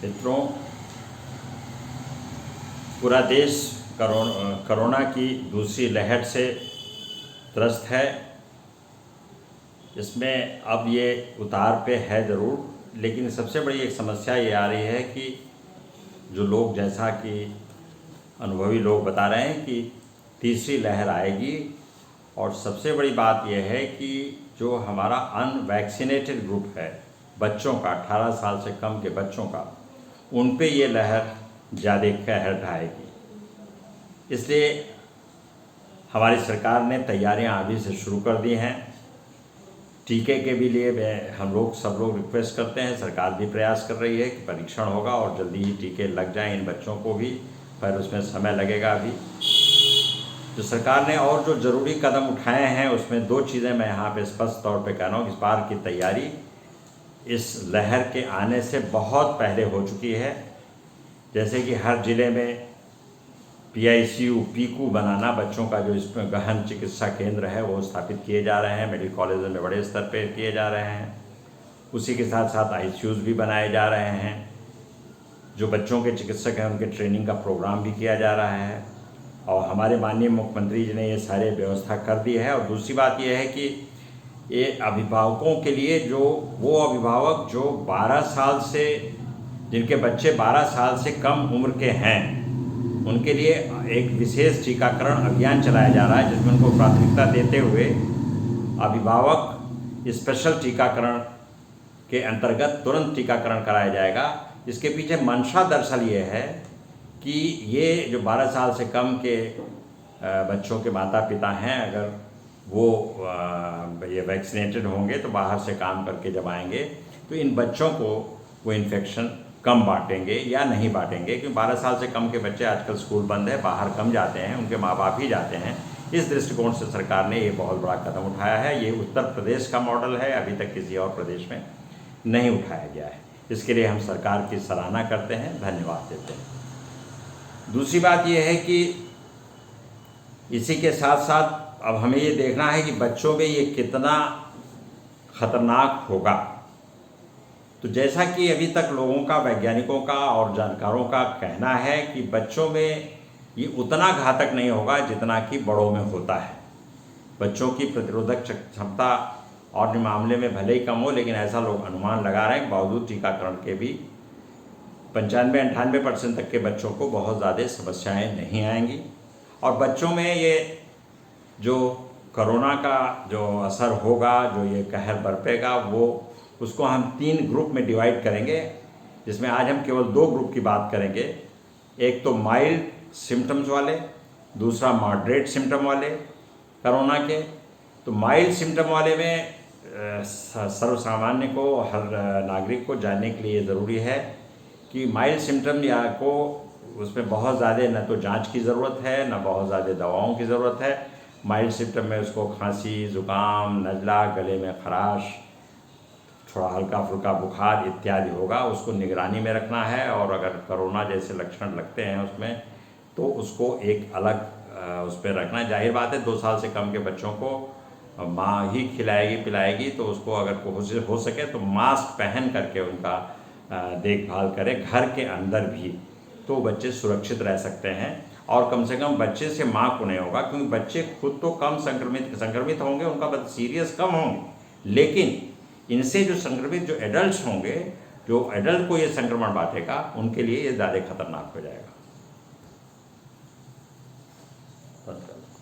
मित्रों, पूरा देश कोरोना की दूसरी लहर से त्रस्त है। इसमें अब ये उतार पे है ज़रूर, लेकिन सबसे बड़ी एक समस्या ये आ रही है कि जो लोग, जैसा कि अनुभवी लोग बता रहे हैं कि तीसरी लहर आएगी। और सबसे बड़ी बात यह है कि जो हमारा अनवैक्सीनेटेड ग्रुप है, बच्चों का, 18 साल से कम के बच्चों का, उन पे ये लहर ज़्यादा कहर ढाएगी। इसलिए हमारी सरकार ने तैयारियां अभी से शुरू कर दी हैं। टीके के भी लिए सब लोग रिक्वेस्ट करते हैं, सरकार भी प्रयास कर रही है कि परीक्षण होगा और जल्दी ही टीके लग जाएं इन बच्चों को भी, पर उसमें समय लगेगा अभी। जो सरकार ने और जो ज़रूरी कदम उठाए हैं उसमें दो चीज़ें मैं यहाँ पे स्पष्ट तौर पे कह रहा हूँ। इस बार की तैयारी इस लहर के आने से बहुत पहले हो चुकी है। जैसे कि हर ज़िले में PICU पीकू बनाना, बच्चों का जो इसमें गहन चिकित्सा केंद्र है वो स्थापित किए जा रहे हैं, मेडिकल कॉलेजों में बड़े स्तर पे किए जा रहे हैं। उसी के साथ साथ ICUs भी बनाए जा रहे हैं। जो बच्चों के चिकित्सक हैं उनके ट्रेनिंग का प्रोग्राम भी किया जा रहा है और हमारे माननीय मुख्यमंत्री जी ने ये सारे व्यवस्था कर दी है। और दूसरी बात ये है कि ये अभिभावकों के लिए, जो वो अभिभावक जो 12 साल से, जिनके बच्चे 12 साल से कम उम्र के हैं, उनके लिए एक विशेष टीकाकरण अभियान चलाया जा रहा है, जिसमें उनको प्राथमिकता देते हुए अभिभावक स्पेशल टीकाकरण के अंतर्गत तुरंत टीकाकरण कराया जाएगा। इसके पीछे मंशा दरअसल ये है कि ये जो 12 साल से कम के बच्चों के माता पिता हैं, अगर वो ये वैक्सीनेटेड होंगे तो बाहर से काम करके जब आएंगे तो इन बच्चों को वो इन्फेक्शन कम बांटेंगे या नहीं बांटेंगे, क्योंकि 12 साल से कम के बच्चे, आजकल स्कूल बंद है, बाहर कम जाते हैं, उनके माँ बाप ही जाते हैं। इस दृष्टिकोण से सरकार ने ये बहुत बड़ा कदम उठाया है। ये उत्तर प्रदेश का मॉडल है, अभी तक किसी और प्रदेश में नहीं उठाया गया है। इसके लिए हम सरकार की सराहना करते हैं, धन्यवाद देते हैं। दूसरी बात यह है कि इसी के साथ साथ अब हमें ये देखना है कि बच्चों में ये कितना खतरनाक होगा। तो जैसा कि अभी तक लोगों का, वैज्ञानिकों का और जानकारों का कहना है कि बच्चों में ये उतना घातक नहीं होगा जितना कि बड़ों में होता है। बच्चों की प्रतिरोधक क्षमता और मामले में भले ही कम हो, लेकिन ऐसा लोग अनुमान लगा रहे हैं। बावजूद टीकाकरण के भी 95-98% तक के बच्चों को बहुत ज़्यादा समस्याएं नहीं आएंगी। और बच्चों में ये जो कोरोना का जो असर होगा, जो ये कहर बरपेगा, वो उसको हम 3 ग्रुप में डिवाइड करेंगे, जिसमें आज हम केवल 2 ग्रुप की बात करेंगे। एक तो माइल्ड सिम्टम्स वाले, दूसरा मॉडरेट सिम्टम वाले कोरोना के। तो माइल्ड सिम्टम वाले में सर्वसामान्य को, हर नागरिक को जानने के लिए ज़रूरी है कि माइल्ड सिम्टम या को, उसमें बहुत ज़्यादा न तो जांच की ज़रूरत है, न बहुत ज़्यादा दवाओं की ज़रूरत है। माइल्ड सिम्टम में उसको खांसी, ज़ुकाम, नज़ला, गले में खराश, थोड़ा हल्का फुल्का बुखार इत्यादि होगा, उसको निगरानी में रखना है। और अगर कोरोना जैसे लक्षण लगते हैं उसमें, तो उसको एक अलग उस पर रखना है। जाहिर बात है, 2 साल से कम के बच्चों को माँ ही खिलाएगी पिलाएगी, तो उसको अगर हो सके तो मास्क पहन करके उनका देखभाल करें घर के अंदर भी, तो बच्चे सुरक्षित रह सकते हैं। और कम से कम बच्चे से माँ को नहीं होगा, क्योंकि बच्चे खुद तो कम संक्रमित होंगे, उनका बहुत सीरियस कम होंगे, लेकिन इनसे जो संक्रमित जो एडल्ट होंगे, जो एडल्ट को ये संक्रमण बांटेगा, उनके लिए ये ज़्यादा खतरनाक हो जाएगा।